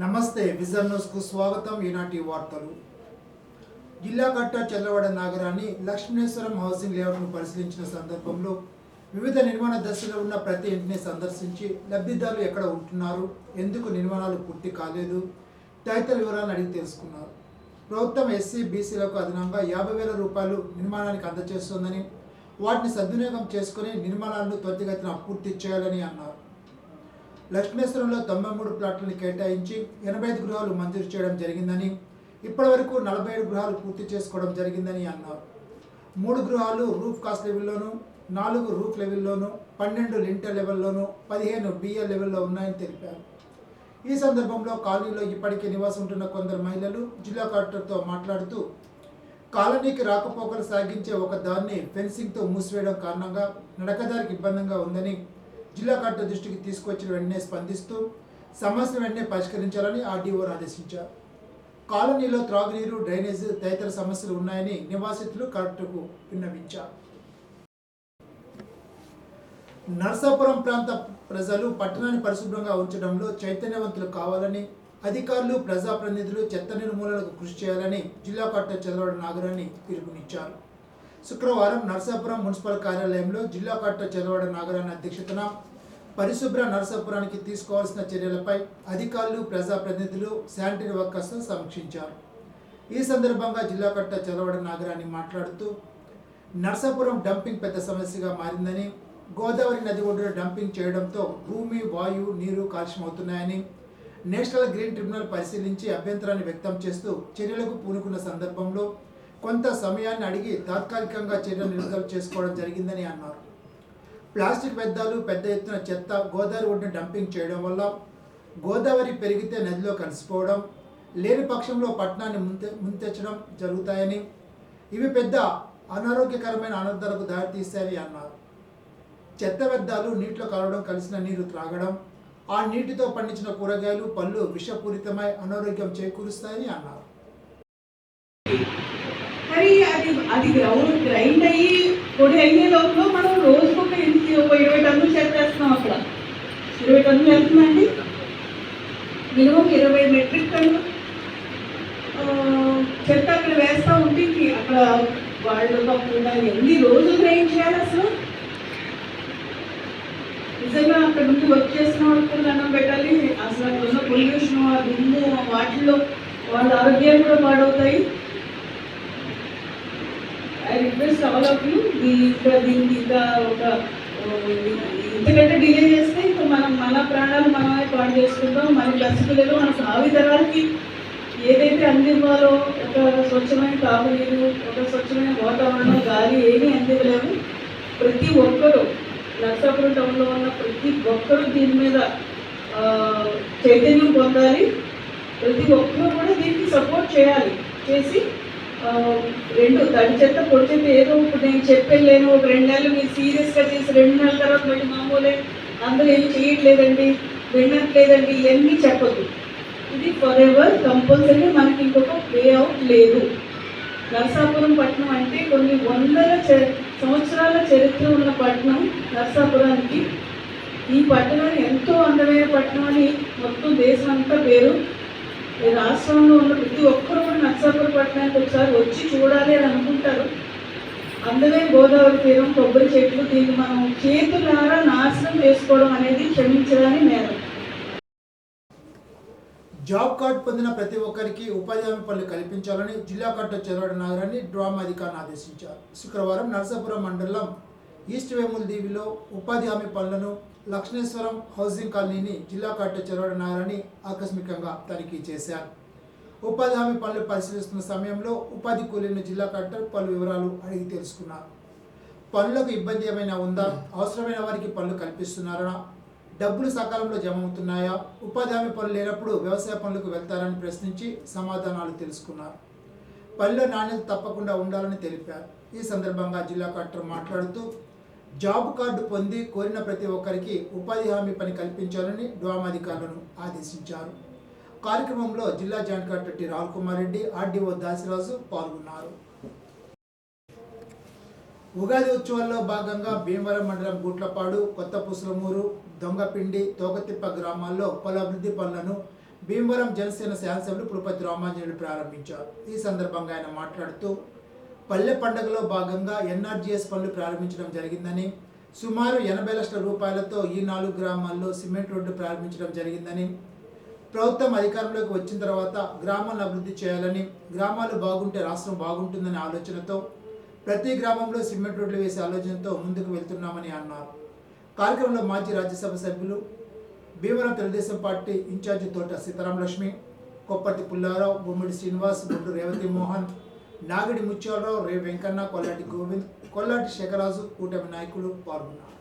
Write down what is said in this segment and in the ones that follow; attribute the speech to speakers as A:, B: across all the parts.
A: నమస్తే విజన్ న్యూస్కు స్వాగతం. ఈనాటి వార్తలు. జిల్లా కలెక్టర్ చంద్రవాడ నాగరాణి లక్ష్మీనేశ్వరం హౌసింగ్ లేఅవుట్ను పరిశీలించిన సందర్భంలో వివిధ నిర్మాణ దశలో ఉన్న ప్రతి ఇంటిని సందర్శించి లబ్ధిదారులు ఎక్కడ ఉంటున్నారు, ఎందుకు నిర్మాణాలు పూర్తి కాలేదు తదితర వివరాలను అడిగి తెలుసుకున్నారు. ప్రభుత్వం ఎస్సీ బీసీలకు అదనంగా 50,000 రూపాయలు నిర్మాణానికి అందజేస్తోందని, వాటిని సద్వినియోగం చేసుకుని నిర్మాణాలను త్వరితగతిన పూర్తి చేయాలని అన్నారు. లక్ష్మీనేశ్వరంలో 93 ప్లాట్లను కేటాయించి 85 గృహాలు మంజూరు చేయడం జరిగిందని, ఇప్పటివరకు 47 గృహాలు పూర్తి చేసుకోవడం జరిగిందని అన్నారు. 3 గృహాలు రూఫ్ కాస్ట్ లెవెల్లోనూ, 4 రూఫ్ లెవెల్లోనూ, 12 లింటర్ లెవెల్లోనూ, 15 బిఎల్ లెవెల్లో ఉన్నాయని తెలిపారు. ఈ సందర్భంలో కాలనీలో ఇప్పటికే నివాసం ఉంటున్న కొందరు మహిళలు జిల్లా కలెక్టర్తో మాట్లాడుతూ, కాలనీకి రాకపోకలు సాగించే ఒక దారిని ఫెన్సింగ్తో మూసివేయడం కారణంగా నడకదారికి ఇబ్బందిగా ఉందని జిల్లా కలెక్టర్ దృష్టికి తీసుకొచ్చిన వెంటనే స్పందిస్తూ సమస్యను వెంటనే పరిష్కరించాలని ఆర్డీఓ ఆదేశించారు. కాలనీలో త్రాగునీరు, డ్రైనేజ్ తదితర సమస్యలు ఉన్నాయని నివాసితులు కలెక్టర్కు విన్నవించారు. నర్సాపురం ప్రాంత ప్రజలు పట్టణాన్ని పరిశుభ్రంగా ఉంచడంలో చైతన్యవంతులు కావాలని, అధికారులు, ప్రజాప్రతినిధులు చెత్త నిర్మూలనకు కృషి చేయాలని జిల్లా కలెక్టర్ చంద్రవాడ నాగరాణి పిలుపునిచ్చారు. శుక్రవారం నర్సాపురం మున్సిపల్ కార్యాలయంలో జిల్లా కలెక్టర్ చంద్రవాడ నాగరాణి అధ్యక్షతన పరిశుభ్ర నర్సాపురానికి తీసుకోవాల్సిన చర్యలపై అధికారులు, ప్రజాప్రతినిధులు, శానిటరీ వర్కర్స్ సమీక్షించారు. ఈ సందర్భంగా జిల్లా కలెక్టర్ చంద్రవాడ నాగరాణి మాట్లాడుతూ, నర్సాపురం డంపింగ్ పెద్ద సమస్యగా మారిందని, గోదావరి నది ఒడ్డున డంపింగ్ చేయడంతో భూమి, వాయు, నీరు కాలుష్యమవుతున్నాయని నేషనల్ గ్రీన్ ట్రిబ్యునల్ పరిశీలించి అభ్యంతరాన్ని వ్యక్తం చేస్తూ చర్యలకు పూనుకున్న సందర్భంలో కొంత సమయాన్ని అడిగి తాత్కాలికంగా చర్యలు నిలుపుదల చేసుకోవడం జరిగిందని అన్నారు. ప్లాస్టిక్ వ్యర్థాలు, పెద్ద ఎత్తున చెత్త గోదావరి ఒడ్డున డంపింగ్ చేయడం వల్ల గోదావరి పెరిగితే నదిలో కలిసిపోవడం, లేని పక్షంలో పట్టణాన్ని ముంచెత్తడం జరుగుతాయని, ఇవి పెద్ద అనారోగ్యకరమైన అనర్థాలకు దారితీస్తాయని అన్నారు. చెత్త వ్యర్థాలు నీటిలో కలవడం, కలిసిన నీరు త్రాగడం, ఆ నీటితో పండించిన కూరగాయలు, పళ్ళు విషపూరితమై అనారోగ్యం చేకూరుస్తాయని అన్నారు.
B: అది గ్రైండ్ అయ్యి పొడి అయ్యే లోపల మనం రోజుకొక 20 టన్నులు చెత్త వేస్తున్నాం. అక్కడ 20 టన్నులు వెళ్తుందండి. మినిమం 20 మెట్రిక్ టన్ను చెత్త అక్కడ వేస్తూ ఉంటే అక్కడ వాళ్ళు తప్పకుండా ఎన్ని రోజులు గ్రైండ్ చేయాలి అసలు. నిజంగా అక్కడ నుండి వర్క్ చేసిన వాళ్ళకి దండం పెట్టాలి. అసలు అక్కడ ఉన్న పొల్యూషన్, ఆ దుమ్ము, వాటిల్లో వాళ్ళ ఆరోగ్యాలు కూడా పాడవుతాయి. I request all of you, దీనికి ఇంకా ఇంతకంటే డిలే చేస్తే ఇంకా మన ప్రాణాలు మనమే పాడు చేసుకుంటాం. మన బతుకులలో మన భావితరాలకి ఏదైతే అందివ్వాలో, ఒక స్వచ్ఛమైన తాగునీరు, ఒక స్వచ్ఛమైన వాతావరణం, గాలి ఏమీ అందివ్వలేము. ప్రతి ఒక్కరూ నర్సాపురం టౌన్లో ఉన్న ప్రతి ఒక్కరూ దీని మీద చైతన్యం పొందాలి. ప్రతి ఒక్కరూ కూడా దీనికి సపోర్ట్ చేయాలి. చేసి తడి చెత్త, పొడి చెత్త ఏదో ఇప్పుడు నేను చెప్పలేను. ఒక 2 నెలలు మీరు సీరియస్గా చేసి 2 నెలల తర్వాత మళ్ళీ మామూలే అందరూ ఏం చేయట్లేదండి, వినట్లేదండి, ఇవన్నీ చెప్పద్దు. ఇది ఫర్ ఎవర్ కంపల్సరీ. మనకి ఇంకొక వే అవుట్ లేదు. నర్సాపురం పట్టణం అంటే కొన్ని వందల సంవత్సరాల చరిత్ర ఉన్న పట్టణం నర్సాపురానికి. ఈ పట్టణం ఎంతో అందమైన పట్టణం అని మొత్తం దేశం అంతా పేరు. రాష్ట్రంలో ఉన్న ప్రతి ఒక్కరూ కూడా నర్సాపురం పట్టణానికి ఒకసారి వచ్చి చూడాలి అని అనుకుంటారు. అందమైన గోదావరి తీరం, కొబ్బరి చెట్లు, దీన్ని మనం చేతులారా నాశనం చేసుకోవడం అనేది క్షమించడానికి నేరం.
A: జాబ్ కార్డు పొందిన ప్రతి ఒక్కరికి ఉపాధి హామీ పనులు కల్పించాలని జిల్లా కలెక్టర్ చంద్రవాడ నాగరాణి డ్రామా అధికారిని ఆదేశించారు. శుక్రవారం నర్సాపురం మండలం ఈస్ట్ వేముల దీవిలో ఉపాధి హామీ పనులను లక్ష్మీనేశ్వరం హౌసింగ్ కాలనీని జిల్లా కలెక్టర్ చంద్రవాడ నాగరాణి ఆకస్మికంగా తనిఖీ చేశారు. ఉపాధి హామీ పనులు పరిశీలిస్తున్న సమయంలో ఉపాధి కూలీలను జిల్లా కలెక్టర్ పలు వివరాలు అడిగి తెలుసుకున్నారు. పనులకు ఇబ్బంది ఏమైనా ఉందా, అవసరమైన వారికి పనులు కల్పిస్తున్నారా, డబ్బులు సకాలంలో జమ అవుతున్నాయా, ఉపాధి హామీ పనులు లేనప్పుడు వ్యవసాయ పనులకు వెళ్తారని ప్రశ్నించి సమాధానాలు తెలుసుకున్నారు. పనిలో నాణ్యత తప్పకుండా ఉండాలని తెలిపారు. ఈ సందర్భంగా జిల్లా కలెక్టర్ మాట్లాడుతూ, జాబ్ కార్డు పొంది కోరిన ప్రతి ఒక్కరికి ఉపాధి హామీ పని కల్పించాలని డ్వామా అధికారులను ఆదేశించారు. కార్యక్రమంలో జిల్లా joint collector T Rahul Kumar Reddy, RDO Dasiraju పాల్గొన్నారు. ఉగాది ఉత్సవాల్లో భాగంగా భీమవరం మండలం గుట్లపాడు, కొత్త పుసలమూరు, దొంగపిండి, తోకతిప్ప గ్రామాల్లో పలు అభివృద్ధి పనులను భీమవరం జనసేన శాసనసభ్యులు పులపతి రామాంజనేయులు ప్రారంభించారు. ఈ సందర్భంగా ఆయన మాట్లాడుతూ పల్లె పండుగలో భాగంగా ఎన్ఆర్జీఎస్ పనులు ప్రారంభించడం జరిగిందని, సుమారు 80 లక్షల రూపాయలతో ఈ 4 గ్రామాల్లో సిమెంట్ రోడ్డు ప్రారంభించడం జరిగిందని, ప్రభుత్వం అధికారంలోకి వచ్చిన తర్వాత గ్రామాలను అభివృద్ధి చేయాలని, గ్రామాలు బాగుంటే రాష్ట్రం బాగుంటుందనే ఆలోచనతో ప్రతి గ్రామంలో సిమెంట్ రోడ్లు వేసే ఆలోచనతో ముందుకు వెళ్తున్నామని అన్నారు. కార్యక్రమంలో మాజీ రాజ్యసభ సభ్యులు, భీమవరం తెలుగుదేశం పార్టీ ఇన్ఛార్జి తోట సీతారామలక్ష్మి, కొప్పర్తి పుల్లారావు, బొమ్మిడి శ్రీనివాస్, బొడ్డు రేవతి మోహన్, నాగిడి ముత్యాలరావు, రే వెంకన్న, కొల్లాటి గోవింద్, కొల్లాటి శేఖరాజు, కూటమి నాయకులు పాల్గొన్నారు.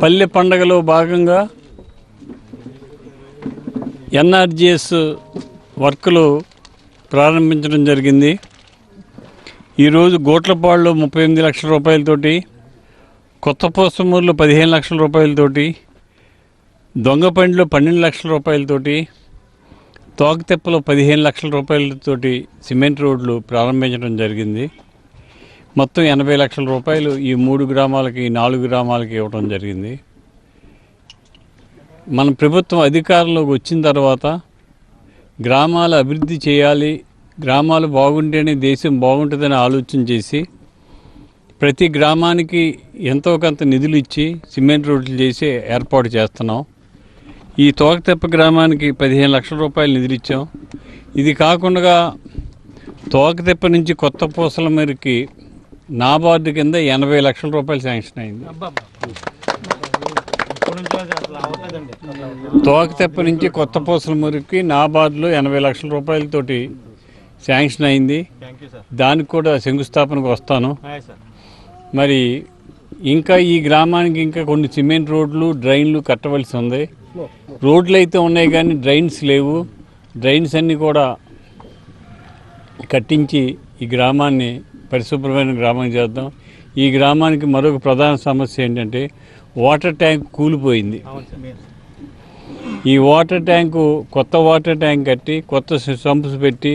C: పల్లె పండుగలో భాగంగా ఎన్ఆర్జీఎస్ వర్కులు ప్రారంభించడం జరిగింది. ఈరోజు గోట్లపాడులో 38 లక్షల రూపాయలతోటి, కొత్త పోసమూరులో 15 లక్షల రూపాయలతోటి, దొంగపండిలో 12 లక్షల రూపాయలతోటి, తోకతెప్పలో 15 లక్షల రూపాయలతోటి సిమెంట్ రోడ్లు ప్రారంభించడం జరిగింది. మొత్తం 80 లక్షల రూపాయలు ఈ 3 గ్రామాలకి 4 గ్రామాలకి ఇవ్వడం జరిగింది. మన ప్రభుత్వం అధికారంలోకి వచ్చిన తర్వాత గ్రామాల అభివృద్ధి చేయాలి, గ్రామాలు బాగుంటేనే దేశం బాగుంటుందని ఆలోచన చేసి ప్రతి గ్రామానికి ఎంతో కొంత నిధులు ఇచ్చి సిమెంట్ రోడ్లు చేసి ఏర్పాటు చేస్తున్నాం. ఈ తోకతెప్ప గ్రామానికి 15 లక్షల రూపాయలు నిధులు ఇచ్చాం. ఇది కాకుండా తోకతెప్ప నుంచి కొత్త పూసల మేరకి నాబార్డు కింద 80 లక్షల రూపాయలు శాంక్షన్ అయింది. తోకతెప్ప నుంచి కొత్త పూసల మురికి నాబార్డులో 80 లక్షల రూపాయలతోటి శాంక్షన్ అయింది. దానికి కూడా శంకుస్థాపనకు వస్తాను. మరి ఇంకా ఈ గ్రామానికి ఇంకా కొన్ని సిమెంట్ రోడ్లు, డ్రైన్లు కట్టవలసి ఉంది. రోడ్లు అయితే ఉన్నాయి కానీ డ్రైన్స్ లేవు. డ్రైన్స్ అన్నీ కూడా కట్టించి ఈ గ్రామాన్ని పరిశుభ్రమైన గ్రామం చేద్దాం. ఈ గ్రామానికి మరొక ప్రధాన సమస్య ఏంటంటే వాటర్ ట్యాంక్ కూలిపోయింది. ఈ వాటర్ ట్యాంకు కొత్త వాటర్ ట్యాంక్ కట్టి, కొత్త సంప్స్ పెట్టి,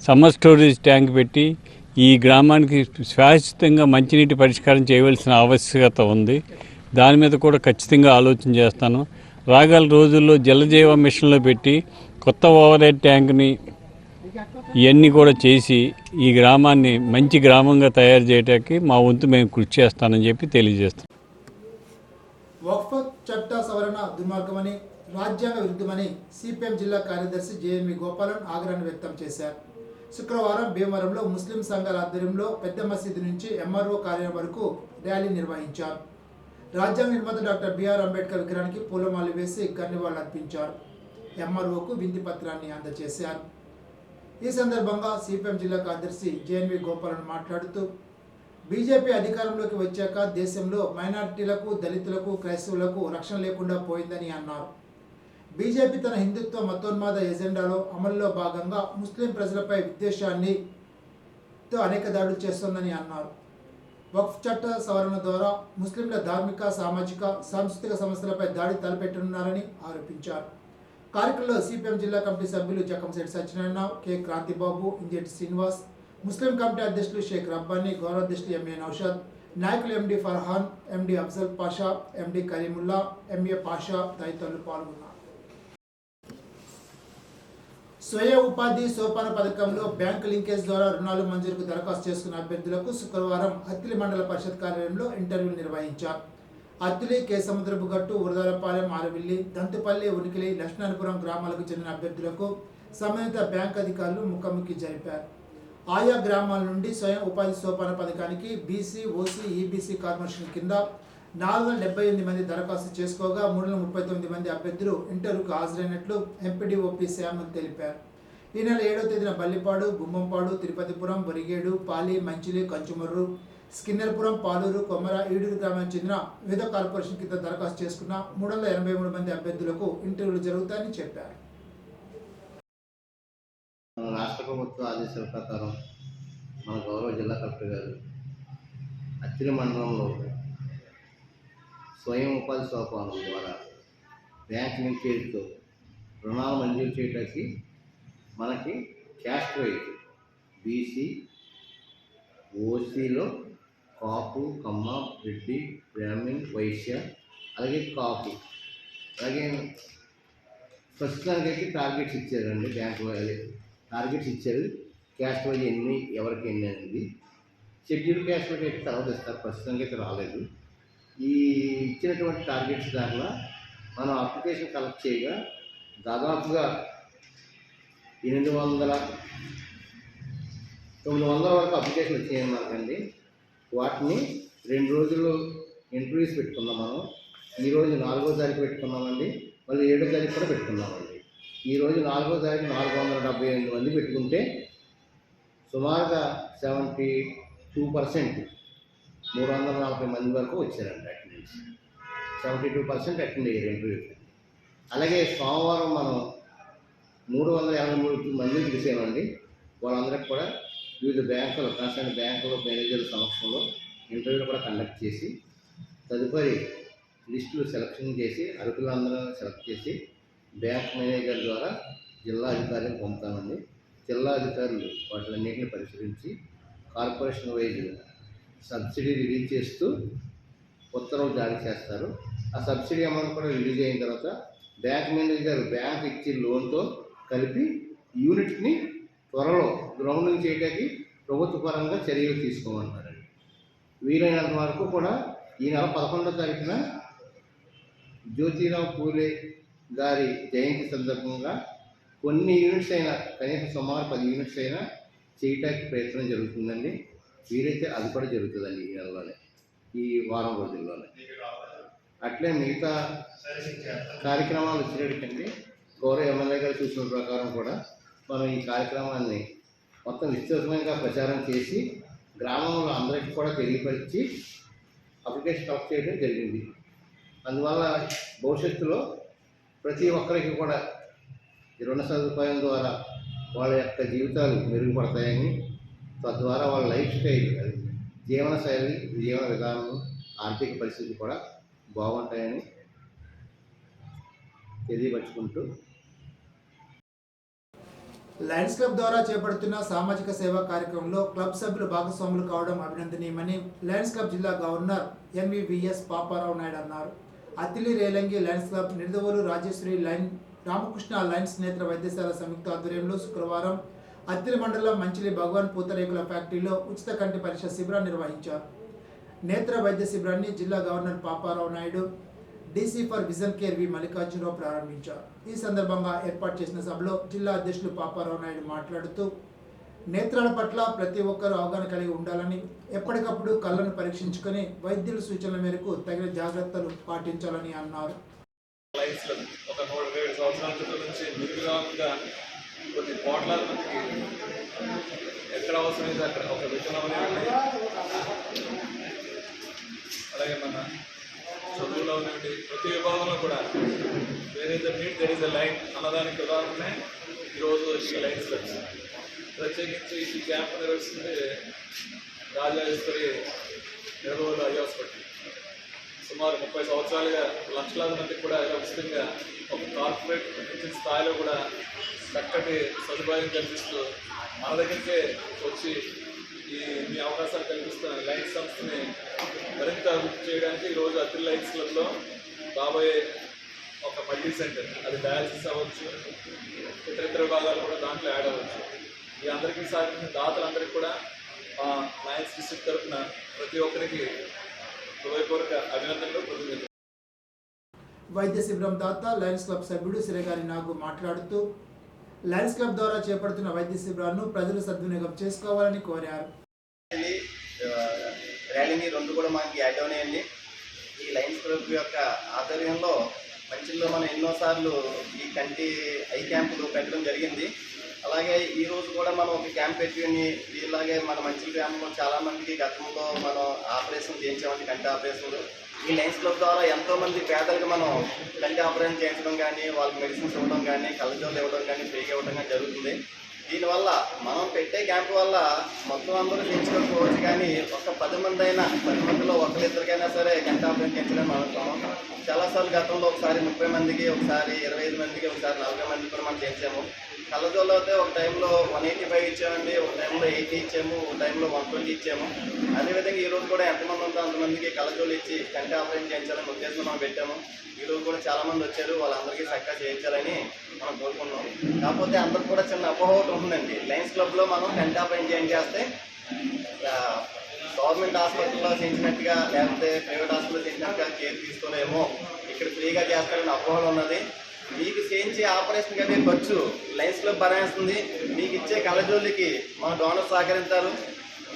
C: సమ్మర్ స్టోరేజ్ ట్యాంక్ పెట్టి ఈ గ్రామానికి శాశ్వతంగా మంచినీటి పరిష్కారం చేయవలసిన ఆవశ్యకత ఉంది. దాని మీద కూడా ఖచ్చితంగా ఆలోచన చేస్తాను. రాగల రోజుల్లో జలజీవ మిషన్లో పెట్టి కొత్త ఓవర్ హెడ్ ట్యాంక్ని ఇవన్నీ కూడా చేసి ఈ గ్రామాన్ని మంచి గ్రామంగా తయారు చేయడానికి మా వంతు మేము కృషి చేస్తానని చెప్పి తెలియజేస్తాం.
A: వక్ఫ్ చట్ట సవరణ దుర్మార్గమని, రాజ్యాంగ విరుద్ధమని సిపిఎం జిల్లా కార్యదర్శి జేఎన్వి గోపాలన్ ఆగ్రహాన్ని వ్యక్తం చేశారు. శుక్రవారం భీమవరంలో ముస్లిం సంఘాల ఆధ్వర్యంలో పెద్ద మసీదు నుంచి ఎంఆర్ఓ కార్యాలయం వరకు ర్యాలీ నిర్వహించారు. రాజ్యాంగ నిర్మాత డాక్టర్ బిఆర్ అంబేద్కర్ విగ్రహానికి పూలమాలలు వేసి ఘన్యవాళులు అర్పించారు. ఎంఆర్ఓకు వింతి పత్రాన్ని అందజేశారు. ఈ సందర్భంగా సిపిఎం జిల్లా కార్యదర్శి జేఎన్వి గోపాలన్ మాట్లాడుతూ బీజేపీ అధికారంలోకి వచ్చాక దేశంలో మైనారిటీలకు, దళితులకు, క్రైస్తవులకు రక్షణ లేకుండా పోయిందని అన్నారు. బీజేపీ తన హిందుత్వ మతోన్మాద ఎజెండాలో అమలులో భాగంగా ముస్లిం ప్రజలపై విద్వేషాన్నితో అనేక దాడులు చేస్తోందని అన్నారు. వక్ఫ్ చట్ట సవరణ ద్వారా ముస్లింల ధార్మిక, సామాజిక, సాంస్కృతిక సమస్యలపై దాడి తలపెట్టనున్నారని ఆరోపించారు. కార్యక్రమంలో సిపిఎం జిల్లా కమిటీ సభ్యులు జకంశెట్టి సత్యనారాయణ, కె క్రాంతిబాబు, ఇంజెట్టి శ్రీనివాస్, ముస్లిం కమిటీ అధ్యక్షులు షేక్ రబ్బానీ, గౌరవ అధ్యక్షులు ఎంఏ నౌషాద్, నాయకులు MD Farhan, MD Afzal Pasha, MD Kareemulla, MA Pasha తదితరులు పాల్గొన్నారు. స్వయ ఉపాధి సోపాన పథకంలో బ్యాంకు లింకేజ్ ద్వారా రుణాలు మంజూరుకు దరఖాస్తు చేసుకున్న అభ్యర్థులకు శుక్రవారం అత్తిలి మండల పరిషత్ కార్యాలయంలో ఇంటర్వ్యూలు నిర్వహించారు. అత్తిలి, కే సముద్రపు గట్టు, ఉరదలపాలెం, ఆరవిల్లి, దంతుపల్లి, ఉనికిలి, లక్ష్మణపురం గ్రామాలకు చెందిన అభ్యర్థులకు సంబంధిత బ్యాంక్ అధికారులు ముఖాముఖి జరిపారు. ఆయా గ్రామాల నుండి స్వయం ఉపాధి సోపాన పథకానికి బీసీ, ఓసీ, ఈబీసీ కార్పొరేషన్ కింద 478 మంది దరఖాస్తు చేసుకోగా 339 మంది అభ్యర్థులు ఇంటర్వ్యూకు హాజరైనట్లు ఎంపీడీఓపీ శ్యామల్ తెలిపారు. ఈ నెల 7వ తేదీన బల్లిపాడు, గుమ్మంపాడు, తిరుపతిపురం, బొరిగేడు, పాలి, మంచిలి, కంచుమర్రు, స్కిన్నర్పురం, పాలూరు, కొమర, ఈడూరు గ్రామానికి చెందిన వివిధ కార్పొరేషన్ కింద దరఖాస్తు చేసుకున్న 383 మంది అభ్యర్థులకు ఇంటర్వ్యూలు జరుగుతాయని చెప్పారు.
D: రాష్ట్ర ప్రభుత్వ ఆదేశాల ప్రకారం మన గౌరవ జిల్లా కలెక్టర్ గారు అత్తిలి మండలంలో స్వయం ఉపాధి సోపానం ద్వారా బ్యాంక్ లింకేజ్తో రుణాలు మంజూరు చేయడానికి మనకి క్యాస్ట్ వైజ్ బీసీ, ఓసీలో కాపు, కమ్మ, రెడ్డి, బ్రాహ్మణ్, వైశ్య, అలాగే కాపు, అలాగే ప్రస్తుతానికైతే టార్గెట్స్ ఇచ్చారండి. బ్యాంకు వాళ్ళు టార్గెట్స్ ఇచ్చారు. క్యాస్ట్ వైజ్ ఎన్ని, ఎవరికి ఎన్ని అనేది. షెడ్యూల్ క్యాస్ట్ వైజ్ అయితే తర్వాత ఇస్తారు, ప్రస్తుతానికి అయితే రాలేదు. ఈ ఇచ్చినటువంటి టార్గెట్స్ దాంట్లో మనం అప్లికేషన్ కలెక్ట్ చేయగా దాదాపుగా 900 వరకు అప్లికేషన్ వచ్చాయని మనకండి. వాటిని 2 రోజులు ఇంటర్వ్యూస్ పెట్టుకున్నాం మనం. ఈరోజు 4వ తారీఖు పెట్టుకున్నామండి, మళ్ళీ 7వ తారీఖు కూడా పెట్టుకున్నామండి. ఈరోజు 4వ తారీఖు 478 మంది పెట్టుకుంటే సుమారుగా 72% 340 మంది వరకు వచ్చారండి అటెండెన్స్. 72% అటెండ్ అయ్యారు ఇంటర్వ్యూకి. అలాగే సోమవారం మనం 383 మందిని పిలిచామండి. వాళ్ళందరికీ కూడా వివిధ బ్యాంకులు, కాన్స్టెంట్ బ్యాంకుల మేనేజర్ల సమక్షంలో ఇంటర్వ్యూలు కూడా కండక్ట్ చేసి తదుపరి లిస్టులు సెలక్షన్ చేసి అర్హులందరూ సెలెక్ట్ చేసి బ్యాంక్ మేనేజర్ ద్వారా జిల్లా అధికారులకు పంపుతామండి. జిల్లా అధికారులు వాటిలన్నింటినీ పరిశీలించి కార్పొరేషన్ వైజ్ సబ్సిడీ రిలీజ్ చేస్తూ ఉత్తర్వులు జారీ చేస్తారు. ఆ సబ్సిడీ అమౌంట్ కూడా రిలీజ్ అయిన తర్వాత బ్యాంక్ మేనేజర్ బ్యాంక్ ఇచ్చే లోన్తో కలిపి యూనిట్ని త్వరలో గ్రౌండింగ్ చేయడానికి ప్రభుత్వ పరంగా చర్యలు తీసుకోమంటారండి. వీలైనంత వరకు కూడా ఈ నెల 11వ తారీఖున జ్యోతిరావు పూలే గారి జయంతి సందర్భంగా కొన్ని యూనిట్స్ అయినా, కనీసం సుమారు 10 యూనిట్స్ అయినా చేయటానికి ప్రయత్నం జరుగుతుందండి. వీలైతే అది కూడా జరుగుతుందండి ఈ నెలలోనే, ఈ వారం రోజుల్లోనే. అట్లే మిగతా కార్యక్రమాలు వచ్చేటండి గౌరవ ఎమ్మెల్యే గారు సూచన ప్రకారం కూడా మనం ఈ కార్యక్రమాన్ని మొత్తం విస్తృతంగా ప్రచారం చేసి గ్రామంలో అందరికీ కూడా తెలియపరిచి అప్లికేషన్ కలెక్ట్ చేయడం జరిగింది. అందువల్ల భవిష్యత్తులో ప్రతి ఒక్కరికి కూడా ఈ రుణ సదుపాయం ద్వారా వాళ్ళ యొక్క జీవితాలు మెరుగుపడతాయని, తద్వారా వాళ్ళ లైఫ్ స్టైల్, జీవన శైలి, జీవన విధానం, ఆర్థిక పరిస్థితి కూడా బాగుంటాయని తెలియపరుచుకుంటూ
A: లయన్స్ క్లబ్ ద్వారా చేపడుతున్న సామాజిక సేవా కార్యక్రమంలో క్లబ్ సభ్యులు భాగస్వాములు కావడం అభినందనీయమని లయన్స్ క్లబ్ జిల్లా గవర్నర్ ఎన్వివిఎస్ పాపారావు నాయుడు అన్నారు. Attili Relangi Lions club, Nidadavolu Rajeshwari line, Ramakrishna Lions నేత్ర వైద్యశాల సంయుక్త ఆధ్వర్యంలో శుక్రవారం అత్తిలి మండలం మంచిలి భగవాన్ పూతరేకుల ఫ్యాక్టరీలో ఉచిత కంటి పరీక్ష శిబిరాన్ని నిర్వహించారు. నేత్ర వైద్య శిబిరాన్ని జిల్లా governor Paparao Naidu, DC for vision care V Mallikarjunarao ప్రారంభించారు. ఈ సందర్భంగా ఏర్పాటు చేసిన సభలో జిల్లా అధ్యక్షులు పాపారావు నాయుడు మాట్లాడుతూ నేత్రాల పట్ల ప్రతి ఒక్కరూ అవగాహన కలిగి ఉండాలని, ఎప్పటికప్పుడు కళ్ళను పరీక్షించుకొని వైద్యుల సూచనల మేరకు తగిన జాగ్రత్తలు పాటించాలని అన్నారు.
E: ఒక 120 సంవత్సరాల క్రితం నుంచి నిర్విరామంగా కొన్ని కోట్లాది మందికి ఎక్కడ అవసరమైతే అక్కడ ఒక విత్తనం అనేది, అలాగే మన చదువులో ఉన్నటువంటి ప్రతి విభాగంలో కూడా there is a need, there is a line అన్నదానికి ఉదాహరణ ఈరోజు ఈ లైన్స్ ప్రత్యేకించి ఈ క్యాంప్ నిర్వహిస్తుంది రాజేశ్వరి నిడదవోలు ఐ హాస్పిటల్. సుమారు 30 సంవత్సరాలుగా లక్షలాది మందికి కూడా ఉచితంగా ఒక కార్పొరేట్ ఇచ్చిన స్థాయిలో కూడా చక్కటి సదుపాయం కల్పిస్తూ మన దగ్గరికే వచ్చి ఈ అవకాశాలు కల్పిస్తున్న లైన్స్ సంస్థని మరింత అభివృద్ధి చేయడానికి ఈరోజు అత్తిలి లైన్స్ క్లబ్లో రాబోయే ఒక మల్టీ సెంటర్, అది డయాలసిస్ అవ్వచ్చు, ఇతర విభాగాలు కూడా దాంట్లో యాడ్ అవ్వచ్చు. ఈ అందరికీ సాధించిన దాతలందరికీ కూడా లయన్స్ డిస్ట్రిక్ట్ తరఫున ప్రతి ఒక్కరికి హృదయపూర్వక అభినందనలు, కృతజ్ఞతలు.
A: వైద్య శిబిరం దాత లయన్స్ క్లబ్ సభ్యుడు సిరగారి నాగు మాట్లాడుతూ లయన్స్ క్లబ్ ద్వారా చేపడుతున్న వైద్య శిబిరాలను ప్రజలు సద్వినియోగం చేసుకోవాలని కోరారు.
F: ర్యాలింగ్ 2 కూడా మనకి యాడ్ అవునాయండి. ఈ లయన్స్ క్లబ్ యొక్క ఆధ్వర్యంలో మంచిల్లో మనం ఎన్నోసార్లు ఈ కంటి ఐ క్యాంపులు పెట్టడం జరిగింది. అలాగే ఈరోజు కూడా మనం ఒక క్యాంప్ పెట్టుకుని ఇలాగే మన మంచి గ్రామంలో చాలామందికి గతంలో మనం ఆపరేషన్ చేయించామండి, కంటి ఆపరేషన్లు. ఈ లయన్స్ క్లబ్ ద్వారా ఎంతోమంది పేదలకు మనం కంటి ఆపరేషన్ చేయించడం కానీ, వాళ్ళకి మెడిసిన్స్ ఇవ్వడం కానీ, కళ్ళజోళ్ళు ఇవ్వడం కానీ, ఫ్రీగా ఇవ్వడం కానీ జరుగుతుంది. దీనివల్ల మనం పెట్టే క్యాంప్ వల్ల మొత్తం అందరూ చేయించుకోకపోవచ్చు, కానీ ఒక 10 మంది అయినా 10 మందిలో ఒకరిద్దరికైనా సరే కంటి ఆపరేషన్ చేయించాలని అనుకుంటాము. చాలాసార్లు గతంలో ఒకసారి 30 మందికి, ఒకసారి 25 మందికి, ఒకసారి 40 మందికి కూడా మనం చేయించాము. కళ్ళజోళ్ళు అయితే ఒక టైంలో 185 ఇచ్చామండి, ఒక టైంలో 80 ఇచ్చాము, ఒక టైంలో 120 ఇచ్చాము. అదేవిధంగా ఈరోజు కూడా ఎంతమంది ఉందో అంతమందికి కళ్ళజోళ్ళు ఇచ్చి కంటి ఆపరేషన్ చేయించాలని ఉద్దేశంలో మనం పెట్టాము. ఈరోజు కూడా చాలామంది వచ్చారు, వాళ్ళందరికీ చక్కగా చేయించాలని మనం కోరుకున్నాం. కాకపోతే అందరికి కూడా చిన్న అపోహ ఉంటుందండి. లయన్స్ క్లబ్లో మనం కంటి ఆపరేషన్ చేస్తే గవర్నమెంట్ హాస్పిటల్లో చేయించినట్టుగా లేకపోతే ప్రైవేట్ హాస్పిటల్లో చేయించినట్టుగా కేర్ తీసుకోలేమో, ఇక్కడ ఫ్రీగా చేస్తారని అపోహలు ఉన్నది. మీకు చేయించే ఆపరేషన్ అనే ఖర్చు లయన్స్ క్లబ్ భరేస్తుంది. మీకు ఇచ్చే కళ్ళజోళ్ళకి మన డోనర్ సహకరిస్తారు.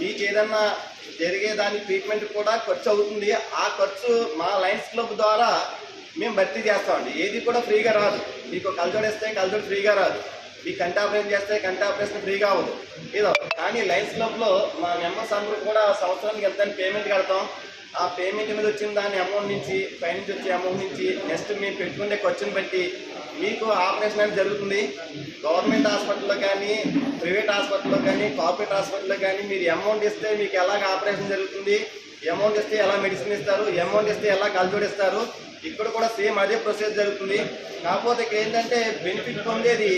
F: మీకు ఏదన్నా జరిగేదాని ట్రీట్మెంట్ కూడా ఖర్చు అవుతుంది. ఆ ఖర్చు మా లయన్స్ క్లబ్ ద్వారా మేము భర్తీ చేస్తామండి. ఏది కూడా ఫ్రీగా రాదు. మీకు కళ్ళజోడు ఇస్తే కళ్ళజోడు ఫ్రీగా రాదు, మీకు కంటి ఆపరేషన్ చేస్తే కంటి ఆపరేషన్ ఫ్రీగా అవ్వదు. ఏదో కానీ లయన్స్ క్లబ్లో మా మెంబర్స్ అందరూ కూడా సంవత్సరానికి ఎంత పేమెంట్ కడతాం. ఆ పేమెంట్ మీద వచ్చిన దాని అమౌంట్ నుంచి, పైనుంచి వచ్చే అమౌంట్ నుంచి నెక్స్ట్ మేము పెట్టుకునే ఖర్చుని బట్టి మీకు ఆపరేషన్ అనేది జరుగుతుంది. గవర్నమెంట్ హాస్పిటల్లో కానీ, ప్రైవేట్ హాస్పిటల్లో కానీ, కార్పొరేట్ హాస్పిటల్లో కానీ మీరు అమౌంట్ ఇస్తే మీకు ఎలాగ ఆపరేషన్ జరుగుతుంది, అమౌంట్ ఇస్తే ఎలా మెడిసిన్ ఇస్తారు, అమౌంట్ ఇస్తే ఎలా కళ్ళజోడు ఇస్తారు, ఇక్కడ కూడా సేమ్ అదే ప్రొసీజర్ జరుగుతుంది. కాకపోతే ఇక్కడ ఏంటంటే బెనిఫిట్ పొందేది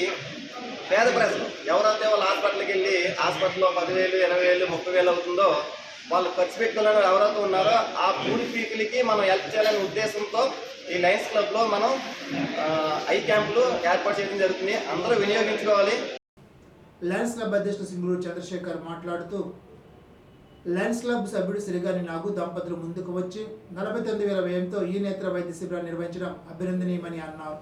F: పేద ప్రజలు. ఎవరైతే వాళ్ళ హాస్పిటల్కి వెళ్ళి హాస్పిటల్లో 10,000, 20,000, 30,000 అవుతుందో వాళ్ళు ఖర్చు పెట్టుకోవాలని ఎవరైతే ఉన్నారో ఆ పూర్ పీపుల్కి మనం హెల్ప్ చేయాలనే ఉద్దేశంతో ఈ లయన్స్ క్లబ్లో మనం ఐ క్యాంపులు ఏర్పాటు చేయడం జరుగుతుంది. అందరూ వినియోగించుకోవాలి.
A: లయన్స్ క్లబ్ అధ్యక్షుడు సింగూరు చంద్రశేఖర్ మాట్లాడుతూ, లయన్స్ క్లబ్ సభ్యుడు శ్రీగాని నాగు దంపతులు ముందుకు వచ్చి 49,000 వ్యయంతో ఈ నేత్ర వైద్య శిబిరాన్ని నిర్వహించడం అభినందనీయమని అన్నారు.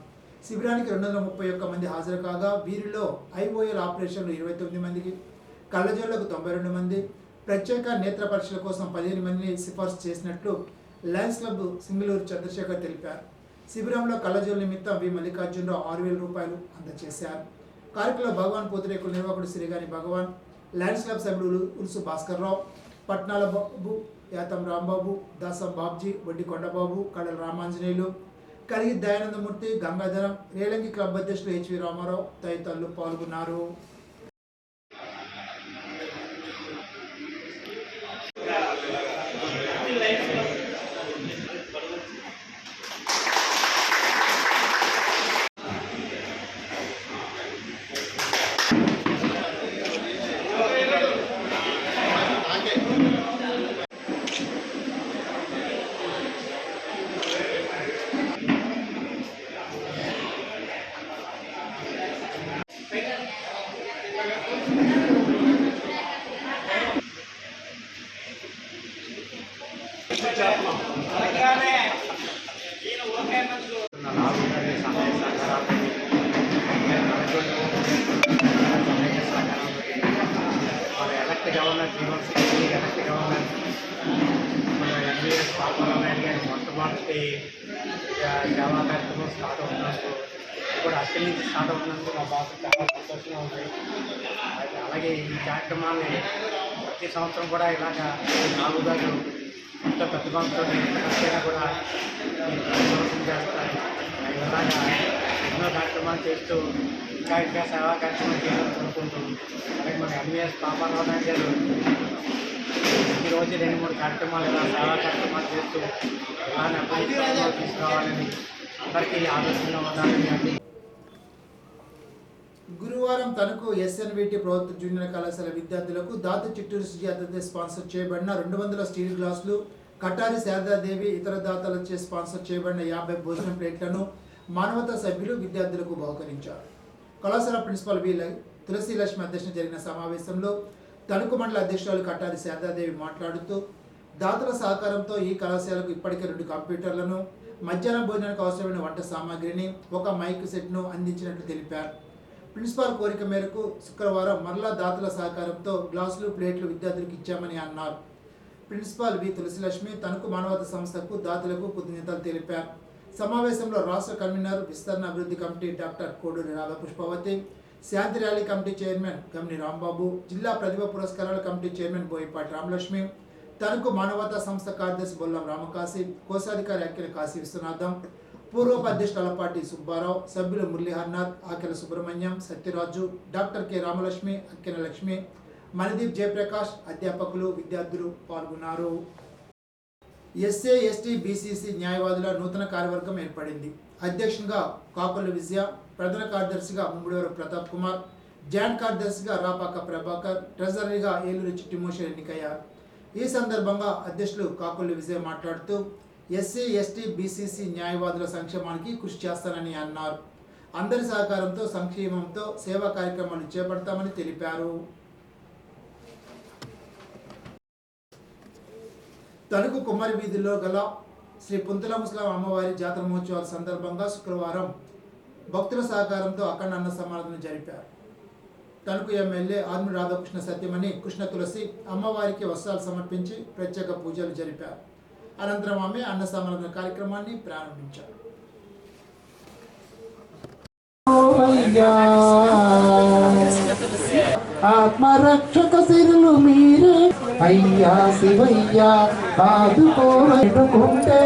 A: శిబిరానికి 231 మంది హాజరు కాగా వీరిలో ఐఓఎల్ ఆపరేషన్లు 29 మందికి, కళ్ళజోళ్లకు 92 మంది, ప్రత్యేక నేత్ర పరీక్షల కోసం 15 మందిని సిఫార్సు చేసినట్లు లయన్స్ క్లబ్ సింగళూరు చంద్రశేఖర్ తెలిపారు. శిబిరంలో కళ్ళజోల నిమిత్తం వి మల్లికార్జునరావు 6,000 రూపాయలు అందజేశారు. కార్యక్రమంలో భగవాన్ పూతరేకుల నిర్వాహకుడు శ్రీగాని భగవాన్, లయన్స్ క్లబ్ సభ్యుడు ఉల్సు భాస్కర్ రావు, పట్నాల బాబు, యాతం రాంబాబు, దాసం బాబ్జీ, వడ్డి కొండబాబు, కడల రామాంజనేయులు, కలిగి దయానందమూర్తి, గంగాధరం, రేలంగి క్లబ్ అధ్యక్షులు హెచ్వి రామారావు తదితరులు పాల్గొన్నారు.
G: మొట్టమొదటి సేవా కార్యక్రమం స్టార్ట్ అవుతున్నందుకు ఇప్పుడు అక్కడి నుంచి స్టార్ట్ అవుతున్నందుకు మా బాబు చాలా సంతోషంగా ఉంది. అలాగే ఈ కార్యక్రమాన్ని ప్రతి సంవత్సరం కూడా ఇలాగ నాలుగు గారు ఎంతో పెద్ద మనతో కూడా చేస్తారు. ఇలాగా ఎన్నో కార్యక్రమాలు చేస్తూ ఇంకా సేవా కార్యక్రమాలు చేయాలని కోరుకుంటున్నాం. అలాగే మన ఎంఎస్ పాపారావు నాయుడు గారు ఈరోజు 2-3 కార్యక్రమాలు ఇలా సేవా కార్యక్రమాలు చేస్తూ ఇలానే అభివృద్ధి తీసుకురావాలని అందరికీ ఆలోచనలో ఉండాలని.
A: గురువారం తనకు ఎస్ఎన్విటి ప్రభుత్వ జూనియర్ కళాశాల విద్యార్థులకు దాత చిట్టూరు సుజాత స్పాన్సర్ చేయబడిన 200 స్టీల్ గ్లాసులు, కటారి శారదాదేవి ఇతర దాతలచే స్పాన్సర్ చేయబడిన 50 భోజనం ప్లేట్లను మానవతా సభ్యులు విద్యార్థులకు బహుకరించారు. కళాశాల ప్రిన్సిపల్ వి తులసి లక్ష్మి అధ్యక్షతన జరిగిన సమావేశంలో తణుకు మండల అధ్యక్షురాలు కటారి శారదాదేవి మాట్లాడుతూ, దాతల సహకారంతో ఈ కళాశాలకు ఇప్పటికే 2 కంప్యూటర్లను, మధ్యాహ్నం భోజనానికి అవసరమైన వంట సామాగ్రిని, 1 మైక్ సెట్ను అందించినట్లు తెలిపారు. ప్రిన్సిపాల్ కోరిక మేరకు శుక్రవారం మరలా దాతల సహకారంతో గ్లాసులు, ప్లేట్లు విద్యార్థులకు ఇచ్చామని అన్నారు. ప్రిన్సిపాల్ వి తులసిలక్ష్మి తణుకు మానవతా సంస్థకు దాతలకు కృతజ్ఞతలు తెలిపారు. సమావేశంలో రాష్ట్ర కన్వీనర్ విస్తరణ అభివృద్ధి కమిటీ డాక్టర్ కోడూరి రాధాపుష్పవతి, శాంతి ర్యాలీ కమిటీ చైర్మన్ గమ్ని రాంబాబు, జిల్లా ప్రతిభ పురస్కారాల కమిటీ చైర్మన్ బోయపాటి రామలక్ష్మి, తణుకు మానవతా సంస్థ కార్యదర్శి బొల్లం రామకాశి, కోశాధికారి అక్కిన కాశీ విశ్వనాథం, పూర్వోపాధ్యక్షుడు అలపాటి సుబ్బారావు, సభ్యులు మురళీహర్నాథ్, ఆకెల సుబ్రహ్మణ్యం, సత్యరాజు, డాక్టర్ కె రామలక్ష్మి, అక్కెన లక్ష్మి, మణిదీప్ జయప్రకాష్, అధ్యాపకులు, విద్యార్థులు పాల్గొన్నారు. ఎస్ఏ ఎస్టీ బీసీసీ న్యాయవాదుల నూతన కార్యవర్గం ఏర్పడింది. అధ్యక్షునిగా కాకొల్లు విజయ, ప్రధాన కార్యదర్శిగా ముంగుడూరు ప్రతాప్ కుమార్, జాయింట్ కార్యదర్శిగా రాపాక ప్రభాకర్, ట్రెజరీగా ఏలూరు చిట్టిమోషి ఎన్నికయ్యారు. ఈ సందర్భంగా అధ్యక్షులు కాకొల్లు విజయ మాట్లాడుతూ ఎస్సీ ఎస్టీ బీసీసీ న్యాయవాదుల సంక్షేమానికి కృషి చేస్తానని అన్నారు. అందరి సహకారంతో సంక్షేమంతో సేవా కార్యక్రమాలు చేపడతామని తెలిపారు. తణుకు కుమ్మరి వీధిలో గల శ్రీ పుంతల ముసలాం అమ్మవారి జాతర మహోత్సవాల సందర్భంగా శుక్రవారం భక్తుల సహకారంతో అఖండ అన్న సమారాధన జరిపారు. తణుకు ఎమ్మెల్యే ఆర్మి రాధాకృష్ణ సత్యమణి కృష్ణ తులసి అమ్మవారికి వస్త్రాలు సమర్పించి ప్రత్యేక పూజలు జరిపారు. అనంతరం ఆమె అన్న సమారాధన కార్యక్రమాన్ని ప్రారంభించారు.
H: ఆత్మరక్షక సిరులు మీరే అయ్యా శివయ్యా ఆదుకోకుంటే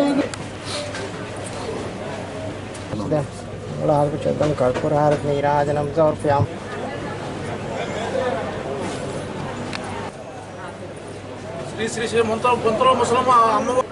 H: చూద్దాం. కర్పూర హారతి నీరాజనం సమర్ప్యాం.
E: శ్రీ శ్రీ శ్రీ పుంతల ముసలమ్మ అమ్మవారు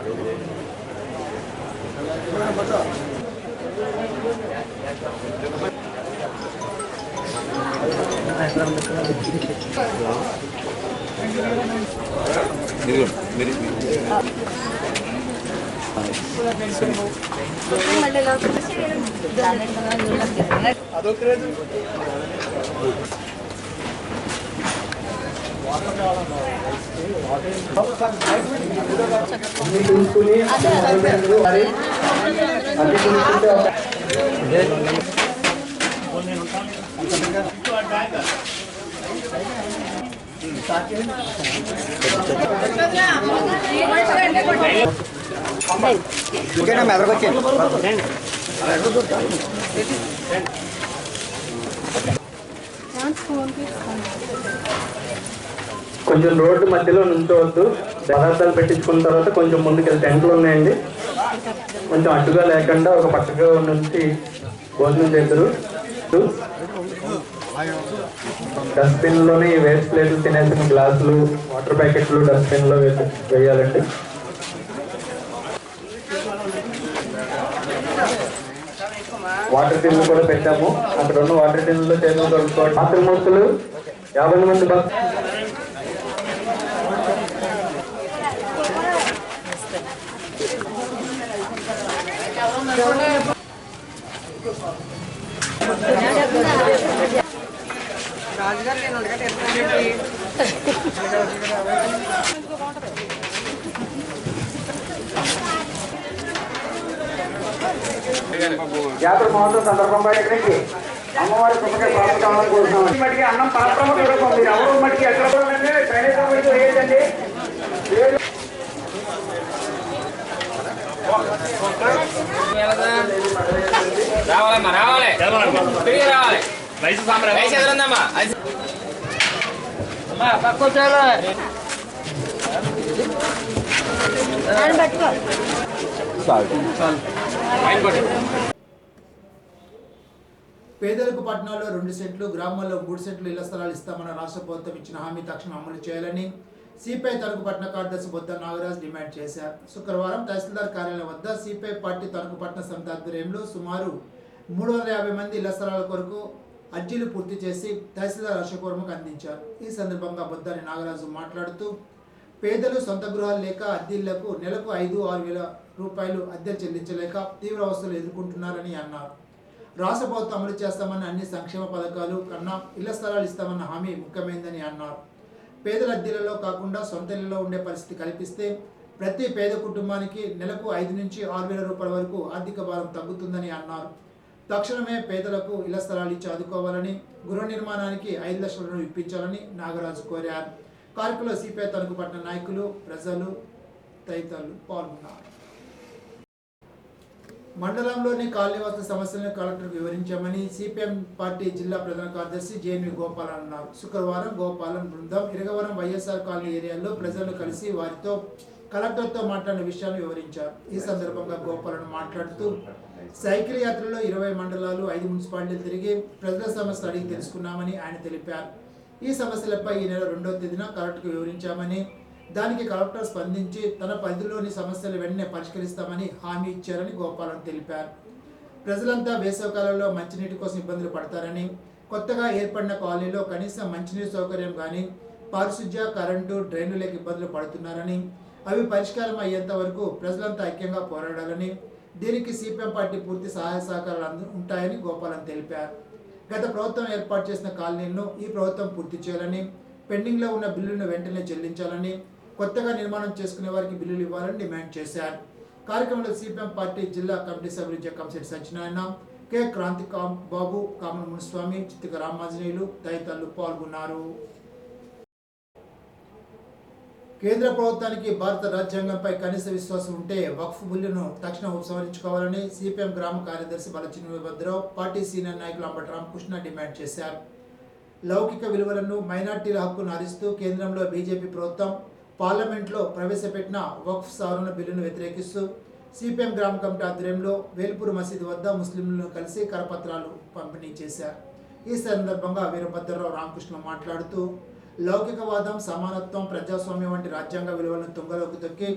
I: కొంచెం రోడ్డు మధ్యలో నుంచోవద్దు. పదార్థాలు పెట్టించుకున్న తర్వాత కొంచెం ముందుకెళ్ళి టెంట్లు ఉన్నాయండి, కొంచెం అడ్డుగా లేకుండా ఒక పక్కగా నుంచి భోజనం చేద్దరు. డస్ట్బిన్లోనే ఈ వేస్ట్ ప్లేట్లు, తినేసిన గ్లాసులు, వాటర్ ప్యాకెట్లు డస్ట్బిన్లో వేయాలండి. వాటర్ టిన్లు కూడా పెట్టాము. అక్కడ ఉన్న వాటర్ టిన్లో చేతులు కలుపుకోవాలి. మాతృమూర్తులు 50 మంది
B: రాజుగారు నేను
I: జాతర మహోత్సవం సందర్భంగా ఇక్కడికి అమ్మవారి కృపగా ప్రాప్తి కావాలని కోరుతున్నాం. మట్టికి అన్నం పరబ్రహ్మ స్వరూపం. మీరు ఎవరు మట్టికి ఎక్కడ ట్రైనేజ్ వేయదండి.
J: రావాలమ్మా, రావాలి, తిరిగి రావాలి. వయసు ఎదురుందమ్మా.
A: పేదలకు పట్టణాల్లో 2 సెంట్లు, గ్రామాల్లో 3 సెంట్లు ఇళ్ల స్థలాలు ఇస్తామన్న రాష్ట్ర ప్రభుత్వం ఇచ్చిన హామీ తక్షణం అమలు చేయాలని సిపిఐ తణుకు పట్టణ కార్యదర్శి బొద్ద నాగరాజ్ డిమాండ్ చేశారు. శుక్రవారం తహసీల్దార్ కార్యాలయం వద్ద సిపిఐ పార్టీ తణుకు పట్టణ సమితి ఆధ్వర్యంలో సుమారు 350 మంది ఇళ్ల స్థలాల కొరకు అర్జీలు పూర్తి చేసి తహసీల్దార్ అశోక్వర్మకు అందించారు. ఈ సందర్భంగా బొద్దాని నాగరాజు మాట్లాడుతూ పేదలు సొంత గృహాలు లేక అద్దెళ్లకు నెలకు 5-6 వేల రూపాయలు అద్దెలు చెల్లించలేక తీవ్ర అవస్థలు ఎదుర్కొంటున్నారని అన్నారు. రాష్ట్ర ప్రభుత్వం అమలు చేస్తామన్న అన్ని సంక్షేమ పథకాలు కన్నా ఇళ్ల స్థలాలు ఇస్తామన్న హామీ ముఖ్యమైనదని అన్నారు. పేదల అద్దెలలో కాకుండా సొంత ఇళ్లలో ఉండే పరిస్థితి కల్పిస్తే ప్రతి పేద కుటుంబానికి నెలకు 5 నుంచి 6 వేల రూపాయల వరకు ఆర్థిక భారం తగ్గుతుందని అన్నారు. తక్షణమే పేదలకు ఇళ్ల స్థలాలు ఇచ్చి ఆదుకోవాలని, గృహ నిర్మాణానికి 5 లక్షలను ఇప్పించాలని నాగరాజు కోరారు. కార్యక్రమంలో సిపిఐ తణుకు పట్టణ నాయకులు, ప్రజలు తదితరులు పాల్గొన్నారు. మండలంలోని కాలనీవాసుల సమస్యలను కలెక్టర్కు వివరించామని సిపిఎం పార్టీ జిల్లా ప్రధాన కార్యదర్శి జేఎన్వి గోపాల్ అన్నారు. శుక్రవారం గోపాలం బృందం ఇరగవరం వైఎస్ఆర్ కాలనీ ఏరియాలో ప్రజలను కలిసి వారితో కలెక్టర్తో మాట్లాడిన విషయాన్ని వివరించారు. ఈ సందర్భంగా గోపాలను మాట్లాడుతూ సైకిల్ యాత్రలో 20 మండలాలు 5 మున్సిపాలిటీలు తిరిగి ప్రజల సమస్యలు అడిగి తెలుసుకున్నామని ఆయన తెలిపారు. ఈ సమస్యలపై ఈ నెల 2వ తేదీన కలెక్టర్కు వివరించామని, దానికి కలెక్టర్ స్పందించి తన పరిధిలోని సమస్యలు వెంటనే పరిష్కరిస్తామని హామీ ఇచ్చారని గోపాలను తెలిపారు. ప్రజలంతా వేసవికాలంలో మంచినీటి కోసం ఇబ్బందులు పడతారని, కొత్తగా ఏర్పడిన కాలనీలో కనీసం మంచినీటి సౌకర్యం కానీ, పారిశుధ్య, కరెంటు, డ్రైన్లు ఇబ్బందులు పడుతున్నారని, అవి పరిష్కారం అయ్యేంత వరకు ప్రజలంతా ఐక్యంగా పోరాడాలని, దీనికి సిపిఎం పార్టీ పూర్తి సహాయ సహకారాలు ఉంటాయని గోపాలం తెలిపారు. గత ప్రభుత్వం ఏర్పాటు చేసిన కాలనీలను ఈ ప్రభుత్వం పూర్తి చేయాలని, పెండింగ్లో ఉన్న బిల్లులను వెంటనే చెల్లించాలని, కొత్తగా నిర్మాణం చేసుకునే వారికి బిల్లులు ఇవ్వాలని డిమాండ్ చేశారు. కార్యక్రమంలో సిపిఎం పార్టీ జిల్లా కమిటీ సభ్యులు జక్కంశెట్టి సత్యనారాయణ, కె క్రాంతి బాబు, కామన్ మునిస్వామి, చిత్తిక రామాంజనేయులు తదితరులు పాల్గొన్నారు. కేంద్ర ప్రభుత్వానికి భారత రాజ్యాంగంపై కనీస విశ్వాసం ఉంటే వక్ఫ్ బిల్లును తక్షణం ఉపసంహరించుకోవాలని సిపిఎం గ్రామ కార్యదర్శి బలచిన వీరభద్రరావు, పార్టీ సీనియర్ నాయకులు అంబటి రామకృష్ణ డిమాండ్ చేశారు. లౌకిక విలువలను, మైనార్టీల హక్కును హరిస్తూ కేంద్రంలో బీజేపీ ప్రభుత్వం పార్లమెంట్లో ప్రవేశపెట్టిన వక్ఫ్ సవరణ బిల్లును వ్యతిరేకిస్తూ సిపిఎం గ్రామ కమిటీ ఆధ్వర్యంలో వేల్పూర్ మసీదు వద్ద ముస్లింలను కలిసి కరపత్రాలు పంపిణీ చేశారు. ఈ సందర్భంగా వీరభద్రరావు రామకృష్ణ మాట్లాడుతూ లౌకికవాదం, సమానత్వం, ప్రజాస్వామ్యం వంటి రాజ్యాంగ విలువలను తుంగలోకి తొక్కి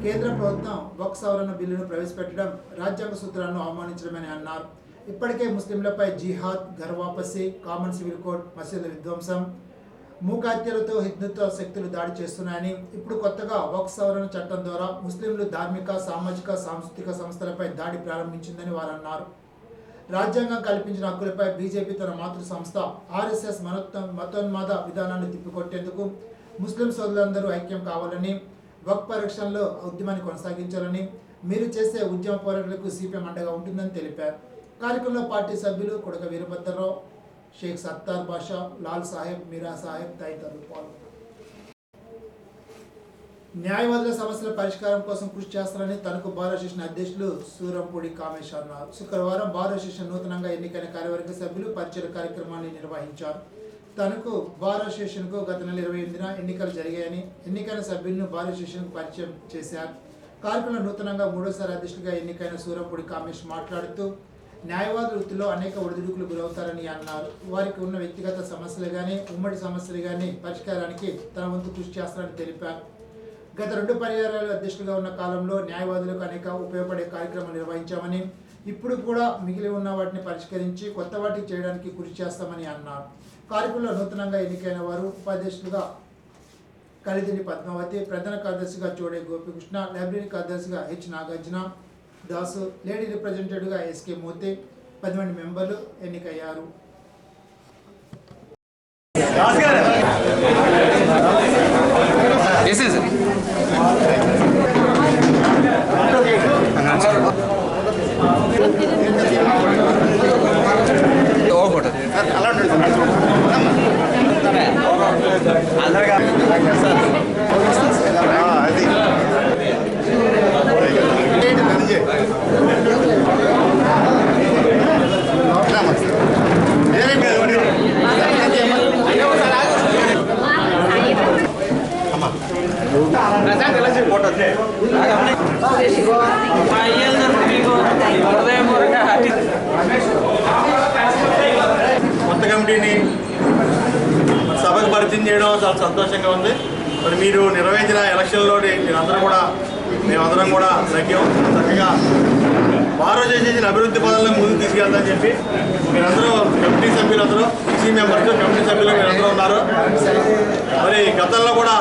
A: కేంద్ర ప్రభుత్వం వక్ఫ్ సవరణ బిల్లును ప్రవేశపెట్టడం రాజ్యాంగ సూత్రాలను అవమానించడమని అన్నారు. ఇప్పటికే ముస్లింలపై జిహాద్, ఘర్వాపసి, కామన్ సివిల్ కోడ్, మసీదుల విధ్వంసం, మూకాత్యలతో హిందుత్వ శక్తులు దాడి చేస్తున్నాయని, ఇప్పుడు కొత్తగా వక్ఫ్ సవరణ చట్టం ద్వారా ముస్లింలు ధార్మిక, సామాజిక, సాంస్కృతిక సంస్థలపై దాడి ప్రారంభించిందని వారు అన్నారు. రాజ్యాంగం కల్పించిన హక్కులపై బీజేపీ తన మాతృ సంస్థ ఆర్ఎస్ఎస్ మతోన్మాద విధానాన్ని తిప్పికొట్టేందుకు ముస్లిం సోదరులందరూ ఐక్యం కావాలని, వక్ఫ్ పరిరక్షణలో ఉద్యమాన్ని కొనసాగించాలని, మీరు చేసే ఉద్యమ పోరాటాలకు సిపిఎం అండగా ఉంటుందని తెలిపారు. కార్యక్రమంలో పార్టీ సభ్యులు కొడక వీరభద్రరావు, షేక్ సత్తార్ బాషా, లాల్ సాహెబ్, మీరా సాహెబ్ తదితరులు పాల్గొన్నారు. న్యాయవాదుల సమస్యల పరిష్కారం కోసం కృషి చేస్తారని తనకు బార్ అసోసియేషన్ అధ్యక్షులు సూరంపూడి కామేష్ అన్నారు. శుక్రవారం బార్ అసోసియేషన్ నూతనంగా ఎన్నికైన కార్యవర్గ సభ్యులు పరిచయ కార్యక్రమాన్ని నిర్వహించారు. తనకు బార్ అసోసియేషన్కు గత నెల 28న ఎన్నికలు జరిగాయని, ఎన్నికైన సభ్యులను బార్ అసోసియేషన్కు పరిచయం చేశారు. కార్యక్రమంలో నూతనంగా 3వ అధ్యక్షుడిగా ఎన్నికైన సూరంపూడి కామేష్ మాట్లాడుతూ న్యాయవాదుల వృత్తిలో అనేక ఒడిదుడుకులు గురవుతారని అన్నారు. వారికి ఉన్న వ్యక్తిగత సమస్యలు కానీ, ఉమ్మడి సమస్యలు కానీ పరిష్కారానికి తన వంతు కృషి చేస్తారని తెలిపారు. గత 2 పర్యాయాలు అధ్యక్షులుగా ఉన్న కాలంలో న్యాయవాదులకు అనేక ఉపయోగపడే కార్యక్రమాలు నిర్వహించామని, ఇప్పుడు కూడా మిగిలి ఉన్న వాటిని పరిష్కరించి కొత్త వాటికి చేయడానికి కృషి చేస్తామని అన్నారు. కార్యక్రమంలో నూతనంగా ఎన్నికైన వారు ఉపాధ్యక్షులుగా కలిదిని పద్మావతి, ప్రధాన కార్యదర్శిగా చోడే గోపికృష్ణ, లైబ్రరీ కార్యదర్శిగా హెచ్ నాగార్జున దాసు, లేడీ రిప్రజెంటేటివ్గా ఎస్కే మోతే 10 మంది మెంబర్లు ఎన్నికయ్యారు.
K: కొత్త కమిటీని సభకు పరిచయం చేయడం చాలా సంతోషంగా ఉంది. మరి మీరు నిర్వహించిన ఎలక్షన్లో మేమందరం కూడా చక్కగా బార్ అసోసియేషన్ అభివృద్ధి పదంలో ముందుకు తీసుకెళ్తామని చెప్పి మీరందరూ కమిటీ సభ్యులందరూ, ఈసీ మెంబర్స్, కమిటీ సభ్యులు మీరందరూ ఉన్నారు. మరి గతంలో కూడా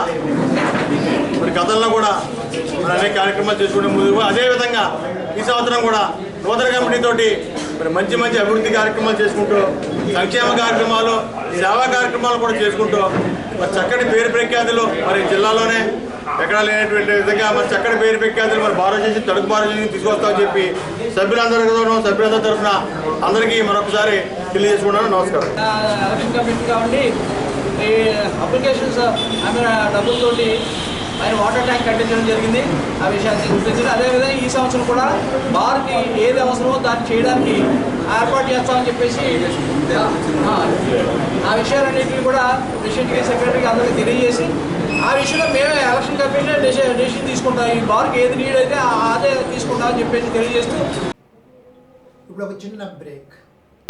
K: మరి అనేక కార్యక్రమాలు చేసుకుంటే ముందుకు, అదేవిధంగా ఈ సంవత్సరం కూడా నూతన కమిటీతోటి మరి మంచి అభివృద్ధి కార్యక్రమాలు చేసుకుంటూ, సంక్షేమ కార్యక్రమాలు, సేవా కార్యక్రమాలు కూడా చేసుకుంటూ మరి చక్కటి పేరు ప్రఖ్యాతులు మరి జిల్లాలోనే ఎక్కడా లేనటువంటి విధంగా మరి చక్కటి పేరు ప్రఖ్యాతులు మరి బార్ అసోసియేషన్, తడుపు బార్ అసోసియేషన్ తీసుకొస్తామని చెప్పి సభ్యులందరి తరఫున అందరికీ మరొకసారి తెలియజేసుకుంటాను. నమస్కారం.
L: ఈ అప్లికేషన్స్ ఆమె డబ్బులతోటి ఆయన వాటర్ ట్యాంక్ కట్టించడం జరిగింది. ఆ విషయాన్ని గుర్తించారు. అదేవిధంగా ఈ సంవత్సరం కూడా బార్కి ఏది అవసరమో దాన్ని చేయడానికి ఏర్పాటు చేస్తామని చెప్పేసి ఆ విషయాలన్నింటినీ కూడా ప్రెసిడెంట్కి, సెక్రటరీకి అందరికీ తెలియజేసి ఆ విషయంలో మేమే ఎలక్షన్ కమిషన్ డెసిషన్ తీసుకుంటాం. ఈ బార్కి ఏది నీడ్ అయితే అదే తీసుకుంటామని చెప్పేసి తెలియజేస్తూ
A: ఇప్పుడు ఒక చిన్న బ్రేక్.